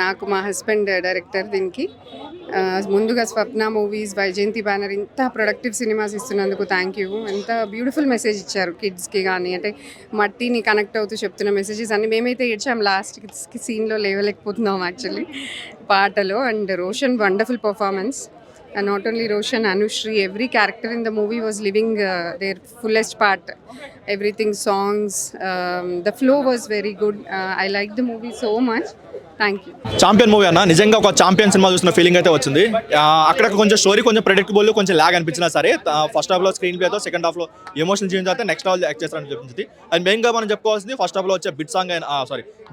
నాకు మా husband director దీనికి. ముందుగా స్వప్న మూవీస్, వైజయంతి బ్యానర్ ఇంత ప్రొడక్టివ్ సినిమాస్ ఇస్తున్నందుకు థ్యాంక్ యూ. ఎంత బ్యూటిఫుల్ మెసేజ్ ఇచ్చారు కిడ్స్కి కానీ, అంటే మట్టిని కనెక్ట్ అవుతూ చెప్తున్న మెసేజెస్ అన్ని. మేమైతే ఏడ్చాం లాస్ట్కి, సీన్లో లేవలేకపోతున్నాం యాక్చువల్లీ పాటలో. And Roshan wonderful performance. And not only Roshan, Anushri, every character in the movie was living their fullest part. Everything, songs, the flow was very good. I liked the movie so much. Thank you. Champion movie అన్న నిజంగా ఒక champion cinema చూసిన feeling అయితే వచ్చింది. అక్కడ కొంచెం story కొంచెం predictable, కొంచెం లాగ్ అనిపించినా సరే ఫస్ట్ హాఫ్లో స్క్రీన్ ప్లేతో, సెకండ్ హాఫ్లో ఎమోషనల్ చేంజ్ అయితే నెక్స్ట్ హాఫ్ యాక్ట్ చేస్తారని చెప్పింది. అండ్ మెయిన్గా మనం చెప్పుకోవాల్సింది ఫస్ట్ హాఫ్లో వచ్చే బిట్ సాంగ్ అయినా,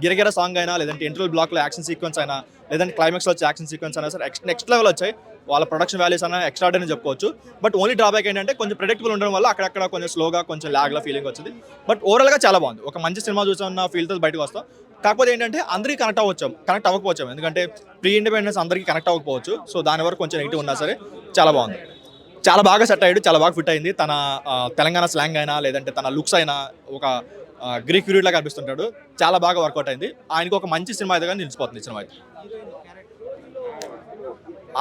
గిరగిర సాంగ్ అయినా, లేదంటే ఇంటర్వల్ బ్లాక్లో యాక్షన్ సీక్వెన్స్ అయినా, లేదంటే క్లైమాక్స్లో వచ్చే యాక్షన్ సీక్వెన్స్ అయినా సరే నెక్స్ట్ లెవెల్ వచ్చాయి. వాళ్ళ ప్రొడక్షన్ వాల్యూస్ అయినా ఎక్స్ట్రాడనరీ చెప్పుకోవచ్చు. బట్ ఓన్లీ డ్రాబ్యాక్ ఏంటంటే కొంచెం ప్రెడిక్టబుల్ ఉండడం వల్ల అక్కడక్కడ కొంచెం స్లోగా, కొంచెం లాగ్లా ఫీలింగ్ వచ్చింది. బట్ ఓవరాల్గా చాలా బాగుంది. ఒక మంచి సినిమా చూసామన్న ఫీల్తో బయటకు వస్తాం. కాకపోతే ఏంటంటే అందరికీ కనెక్ట్ అవ్వకపోవచ్చు, ఎందుకంటే ప్రీ ఇండిపెండెన్స్ అందరికీ కనెక్ట్ అవ్వకపోవచ్చు. సో దాని వరకు కొంచెం నెగిటివ్ ఉన్నా సరే చాలా బాగుంది. చాలా బాగా సెట్ అయ్యాడు, చాలా బాగా ఫిట్ అయింది. తన తెలంగాణ స్లాంగ్ అయినా, లేదంటే తన లుక్స్ అయినా ఒక గ్రీక్ పీరియడ్లా కనిపిస్తుంటాడు. చాలా బాగా వర్కౌట్ అయింది. ఆయనకు ఒక మంచి సినిమా అయితే కానీ నిలిచిపోతుంది సినిమా అయితే.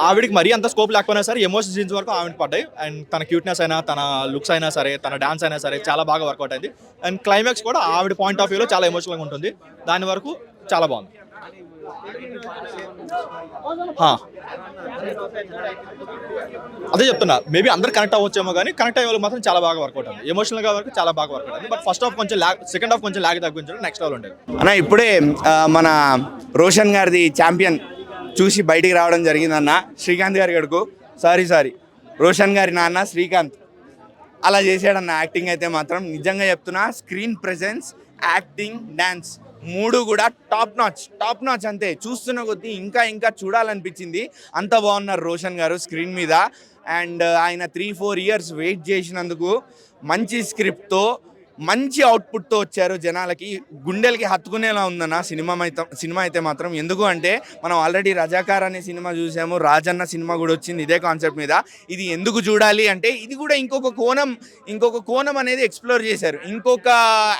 ఆవిడికి మరీ అంత స్కోప్ లేకపోయినా సరే ఎమోషన్ సీన్స్ వరకు ఆవిడకి పడ్డాయి. అండ్ తన క్యూట్నెస్ అయినా, తన లుక్స్ అయినా సరే, తన డాన్స్ అయినా సరే చాలా బాగా వర్కౌట్ అయింది. అండ్ క్లైమాక్స్ కూడా ఆవిడ పాయింట్ ఆఫ్ వ్యూలో చాలా ఎమోషనల్గా ఉంటుంది. దాని వరకు చాలా బాగుంది. అదే చెప్తున్నా, మేబీ అందరు కనెక్ట్ అవ్వచ్చేమో కానీ కనెక్ట్ అయ్యే వాళ్ళు మాత్రం చాలా బాగా వర్కౌట్ అయింది. ఎమోషనల్గా వరకు చాలా బాగా వర్కౌట్ అయింది. బట్ ఫస్ట్ హాఫ్ కొంచెం సెకండ్ హాఫ్ కొంచెం లాగ్ తగ్గించడం నెక్స్ట్ లెవెల్ ఉండేది. అన్న ఇప్పుడే మన రోషన్ గారిది ఛాంపియన్ చూసి బయటికి రావడం జరిగిందన్న. శ్రీకాంత్ గారి గడుకు సారీ రోషన్ గారి నాన్న శ్రీకాంత్ అలా చేశాడన్న యాక్టింగ్ అయితే మాత్రం. నిజంగా చెప్తున్నా, స్క్రీన్ ప్రెజెన్స్, యాక్టింగ్, డ్యాన్స్ మూడు కూడా టాప్ నాచ్ అంతే. చూస్తున్న కొద్దీ ఇంకా చూడాలనిపించింది. అంత బాగున్నారు రోషన్ గారు స్క్రీన్ మీద. అండ్ ఆయన 3-4 ఇయర్స్ వెయిట్ చేసినందుకు మంచి స్క్రిప్ట్తో, మంచి అవుట్పుట్తో వచ్చారు. జనాలకి గుండెలకి హత్తుకునేలా ఉందన్న సినిమా అయితే మాత్రం. ఎందుకు అంటే మనం ఆల్రెడీ రజాకార్ అనే సినిమా చూసాము, రాజన్న సినిమా కూడా వచ్చింది ఇదే కాన్సెప్ట్ మీద. ఇది ఎందుకు చూడాలి అంటే ఇది కూడా ఇంకొక కోణం అనేది ఎక్స్ప్లోర్ చేశారు. ఇంకొక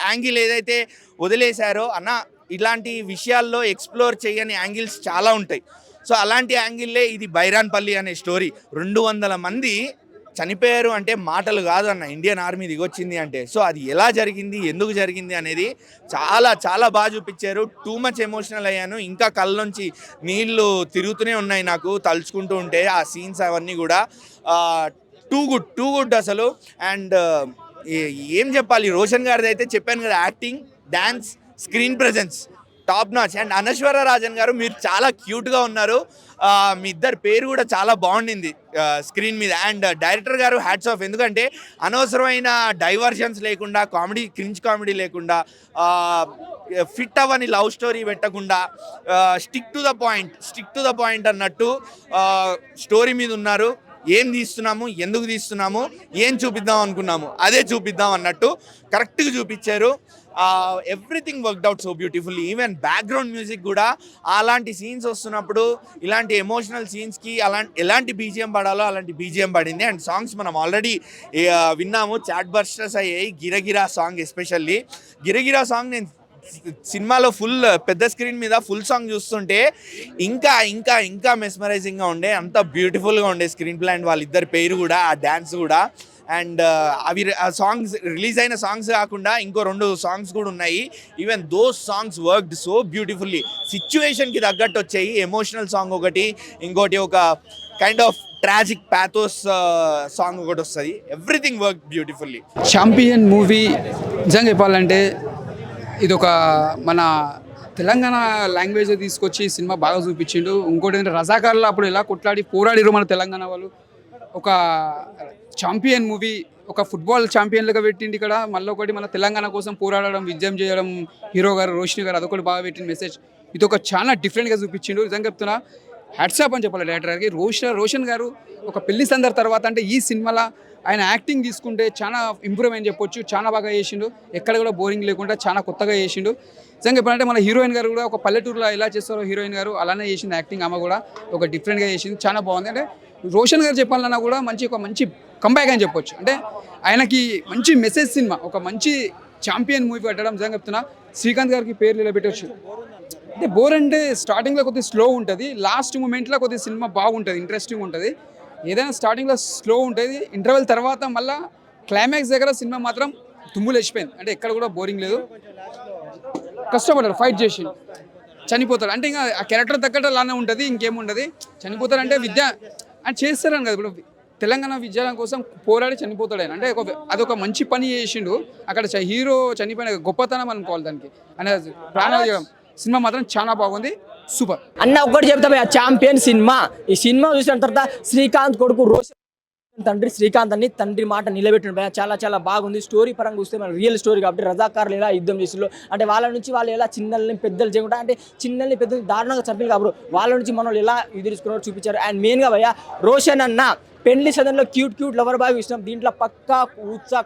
యాంగిల్ ఏదైతే వదిలేశారో అన్న, ఇలాంటి విషయాల్లో ఎక్స్ప్లోర్ చేయని యాంగిల్స్ చాలా ఉంటాయి. సో అలాంటి యాంగిల్లే ఇది. బైరాన్పల్లి అనే స్టోరీ. 200 మంది చనిపోయారు అంటే మాటలు కాదు అన్న, ఇండియన్ ఆర్మీ దిగొచ్చింది అంటే. సో అది ఎలా జరిగింది, ఎందుకు జరిగింది అనేది చాలా బాగా చూపించారు. టూ మచ్ ఎమోషనల్ అయ్యాను. ఇంకా కళ్ళలోంచి నీళ్లు తిరుగుతూనే ఉన్నాయి నాకు తలుచుకుంటూ ఉంటే ఆ సీన్స్ అవన్నీ కూడా. టూ గుడ్ అసలు. అండ్ ఏం చెప్పాలి, రోషన్ గారిది అయితే చెప్పాను కదా, acting, dance, screen presence top notch. And Anaswara Rajan గారు మీరు చాలా క్యూట్గా ఉన్నారు. మీ ఇద్దరు పేరు కూడా చాలా బాగుండింది స్క్రీన్ మీద. అండ్ డైరెక్టర్ గారు హ్యాట్స్ ఆఫ్. ఎందుకంటే అనవసరమైన డైవర్షన్స్ లేకుండా, క్రింజ్ కామెడీ లేకుండా, ఫిట్ అవ్వని లవ్ స్టోరీ పెట్టకుండా, స్టిక్ టు ద పాయింట్ అన్నట్టు స్టోరీ మీద ఉన్నారు. ఏం తీస్తున్నాము, ఎందుకు తీస్తున్నాము, ఏం చూపిద్దాం అనుకున్నాము అదే చూపిద్దాం అన్నట్టు కరెక్ట్గా చూపించారు. Everything worked out so beautifully. Even background music కూడా అలాంటి సీన్స్ వస్తున్నప్పుడు, ఇలాంటి ఎమోషనల్ సీన్స్కి ఎలాంటి బీజిఎం పడాలో అలాంటి బీజిఎం పడింది. అండ్ సాంగ్స్ మనం ఆల్రెడీ విన్నాము, చాట్ బస్టర్స్ అయ్యాయి. గిరగిరా సాంగ్, ఎస్పెషల్లీ గిరగిరా సాంగ్ నేను సినిమాలో పెద్ద స్క్రీన్ మీద ఫుల్ సాంగ్ చూస్తుంటే ఇంకా మెస్మరైజింగ్గా ఉండే, అంత బ్యూటిఫుల్గా ఉండే స్క్రీన్ ప్లే. అండ్ వాళ్ళిద్దరి పేరు కూడా, ఆ డ్యాన్స్ కూడా. అండ్ అవి సాంగ్స్ రిలీజ్ అయిన సాంగ్స్ కాకుండా ఇంకో 2 సాంగ్స్ కూడా ఉన్నాయి. Even those songs worked so beautifully. సిచ్యువేషన్కి తగ్గట్టు వచ్చాయి. ఎమోషనల్ సాంగ్ ఒకటి, ఇంకోటి ఒక kind of tragic pathos song ఒకటి వస్తుంది. Everything work beautifully. Champion movie నిజంగా చెప్పాలంటే ఇదొక మన తెలంగాణ లాంగ్వేజ్ తీసుకొచ్చి సినిమా బాగా చూపించిండు. ఇంకోటి ఏంటంటే రజాకార్లో అప్పుడు ఎలా కొట్లాడి పోరాడిరు మన తెలంగాణ వాళ్ళు. ఒక ఛాంపియన్ మూవీ, ఒక ఫుట్బాల్ ఛాంపియన్లుగా పెట్టింది ఇక్కడ. మళ్ళీ ఒకటి మన తెలంగాణ కోసం పోరాడడం, విజయం చేయడం హీరో గారు, రోషిని గారు, అదొకటి బాగా పెట్టిన మెసేజ్. ఇది ఒక చాలా డిఫరెంట్గా చూపించిండు. నిజంగా చెప్తున్నా, హ్యాట్సాప్ అని చెప్పాలి డైరెక్టర్ గారికి. రోషన్ గారు ఒక పెళ్లి సందర్ తర్వాత అంటే ఈ సినిమాలో ఆయన యాక్టింగ్ తీసుకుంటే చాలా ఇంప్రూవ్ అని చెప్పొచ్చు. చాలా బాగా చేసిండు, ఎక్కడ కూడా బోరింగ్ లేకుండా చాలా కొత్తగా చేసిండు. నిజంగా చెప్పాలంటే మన హీరోయిన్ గారు కూడా ఒక పల్లెటూరులో ఎలా చేస్తారో హీరోయిన్ గారు అలానే చేసింది యాక్టింగ్. ఆమె కూడా ఒక డిఫరెంట్గా చేసింది, చాలా బాగుంది. అంటే రోషన్ గారు చెప్పాలన్నా కూడా ఒక మంచి కంబ్యాక్ అని చెప్పొచ్చు. అంటే ఆయనకి మంచి మెసేజ్ సినిమా, ఒక మంచి ఛాంపియన్ మూవీ పెట్టడం నిజంగా చెప్తున్నా. శ్రీకాంత్ గారికి పేర్లు ఇలా పెట్టవచ్చు. అంటే బోర్ అంటే స్టార్టింగ్లో కొద్దిగా స్లో ఉంటుంది, లాస్ట్ మూమెంట్లో కొద్దిగా సినిమా బాగుంటుంది, ఇంట్రెస్టింగ్ ఉంటుంది. ఏదైనా స్టార్టింగ్లో స్లో ఉంటుంది, ఇంటర్వెల్ తర్వాత మళ్ళీ క్లైమాక్స్ దగ్గర సినిమా మాత్రం తుమ్ములు లేచిపోయింది. అంటే ఎక్కడ కూడా బోరింగ్ లేదు. కష్టపడ్డాడు, ఫైట్ చేసి చనిపోతాడు అంటే ఇంకా ఆ క్యారెక్టర్ తగ్గట్టు అలానే ఉంటుంది, ఇంకేముండదు. చనిపోతాడు అంటే విద్య అని చేస్తారని కదా, ఇప్పుడు తెలంగాణ విద్యాలయం కోసం పోరాడి చనిపోతాడు ఆయన. అంటే అదొక మంచి పని చేసిండు అక్కడ. హీరో చనిపోయిన గొప్పతనం అనుకోవాలి దానికి. అంటే ప్రాణం సినిమా మాత్రం చాలా బాగుంది, సూపర్. అన్న ఒకటి చెప్తా భయ్యా, ఛాంపియన్ సినిమా. ఈ సినిమా చూసిన తర్వాత శ్రీకాంత్ కొడుకు రోషన్ తండ్రి శ్రీకాంత్ అని తండ్రి మాట నిలబెట్టిన భయ్యా, చాలా చాలా బాగుంది. స్టోరీ పరంగా చూస్తే మన రియల్ స్టోరీ కాబట్టి రజాకారులు ఎలా యుద్ధం చేసిలో అంటే వాళ్ళ నుంచి వాళ్ళు ఎలా చిన్నల్ని పెద్దలు చేయకుండా అంటే చిన్నల్ని పెద్దలు దారుణంగా చంపారు కాబట్టి వాళ్ళ నుంచి మనం ఎలా ఎదుర్కొన్నారో చూపించారు. అండ్ మెయిన్గా భయ్యా రోషన్ అన్న పెళ్లి సదన్లో క్యూట్ లవర్ బాయ్ ఇష్టం. దీంట్లో పక్కా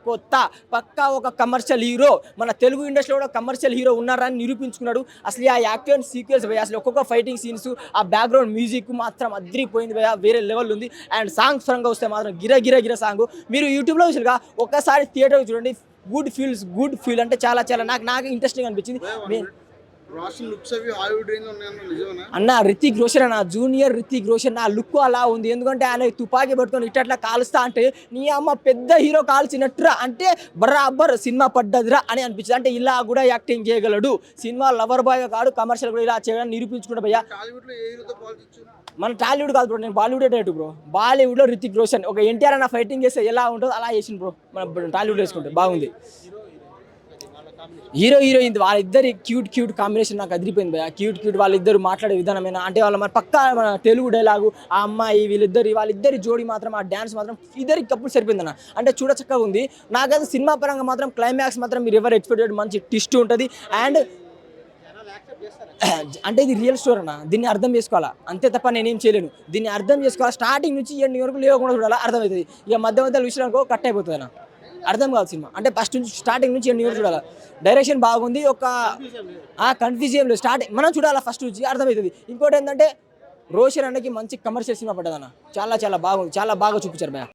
కొత్త పక్కా ఒక కమర్షియల్ హీరో, మన తెలుగు ఇండస్ట్రీలో కూడా కమర్షియల్ హీరో ఉన్నారని నిరూపించుకున్నాడు. అసలు ఆ యాక్షన్ సీక్వెన్స్ భయ, అసలు ఒక్కొక్క ఫైటింగ్ సీన్స్, ఆ బ్యాక్గ్రౌండ్ మ్యూజిక్ మాత్రం అద్రిపోయింది భయ, వేరే లెవెల్ ఉంది. అండ్ సాంగ్స్ పరంగా వస్తే మాత్రం గిర సాంగ్ మీరు యూట్యూబ్లో చూసిగా ఒక్కసారి థియేటర్కి చూడండి. గుడ్ ఫీల్ అంటే చాలా చాలా నాకు ఇంట్రెస్టింగ్ అనిపించింది. అన్న రితిక్ రోషన్ అన్న, జూనియర్ రితిక్ రోషన్ ఆ లుక్ అలా ఉంది. ఎందుకంటే ఆయన తుపాకీ పట్టుకొని ఇట్లా కాలుస్తా అంటే నీ అమ్మ పెద్ద హీరో కాల్చినట్టురా అంటే బరాబర్ సినిమా పడ్డదిరా అని అనిపించింది. అంటే ఇలా కూడా యాక్టింగ్ చేయగలడు, సినిమా లవర్ బాయ్ కాడు, కమర్షియల్ కూడా ఇలా చేయడానికి నిరూపించుకుంటా భయ్యా. మన టాలీవుడ్ కాదు బ్రో, నేను బాలీవుడ్ డైరెక్ట్ బ్రో. బాలీవుడ్లో రితిక్ రోషన్ ఒక ఎన్టీఆర్ అన్న ఫైటింగ్ చేస్తే ఎలా ఉంటుందో అలా చేసింది బ్రో. మన టాలీవుడ్ వేసుకుంటే బాగుంది. హీరోయిన్ వాళ్ళిద్దరి క్యూట్ కాంబినేషన్ నాకు అదిరిపోయింది భయ. క్యూట్ వాళ్ళిద్దరు మాట్లాడే విధానమైన అంటే వాళ్ళ మన పక్కా మన తెలుగు డైలాగు, ఆ అమ్మాయి వాళ్ళిద్దరి జోడి మాత్రం ఆ డ్యాన్స్ మాత్రం ఇద్దరికి కప్పులు సరిపోయిందన్న. అంటే చూడచక్కగా ఉంది. నాకైతే సినిమా పరంగా మాత్రం క్లైమాక్స్ మాత్రం మీరు ఎవరు ఎక్స్పెక్టెడ్ మంచి ట్విస్ట్ ఉంటుంది. అండ్ అంటే ఇది రియల్ స్టోరీ అన్న, దీన్ని అర్థం చేసుకోవాలా అంతే తప్ప నేనేం చేయలేను. దీన్ని అర్థం చేసుకోవాలి, స్టార్టింగ్ నుంచి ఎండింగ్ వరకు లేకుండా చూడాలా, అర్థమవుతుంది. ఇక మధ్య విషయాలకు కట్ అయిపోతుంది అన్న, అర్థం కాదు సినిమా. అంటే ఫస్ట్ నుంచి స్టార్టింగ్ నుంచి ఎండింగ్ వరకు చూడాలి. డైరెక్షన్ బాగుంది, ఒక కన్ఫ్యూజ్ ఏం లేదు. స్టార్టింగ్ మనం చూడాలా ఫస్ట్ నుంచి అర్థమవుతుంది. ఇంకోటి ఏంటంటే రోషన్ అన్నకి మంచి కమర్షియల్ సినిమా పడ్డదన్న, చాలా బాగుంది, చాలా బాగా చూపించారు భయ.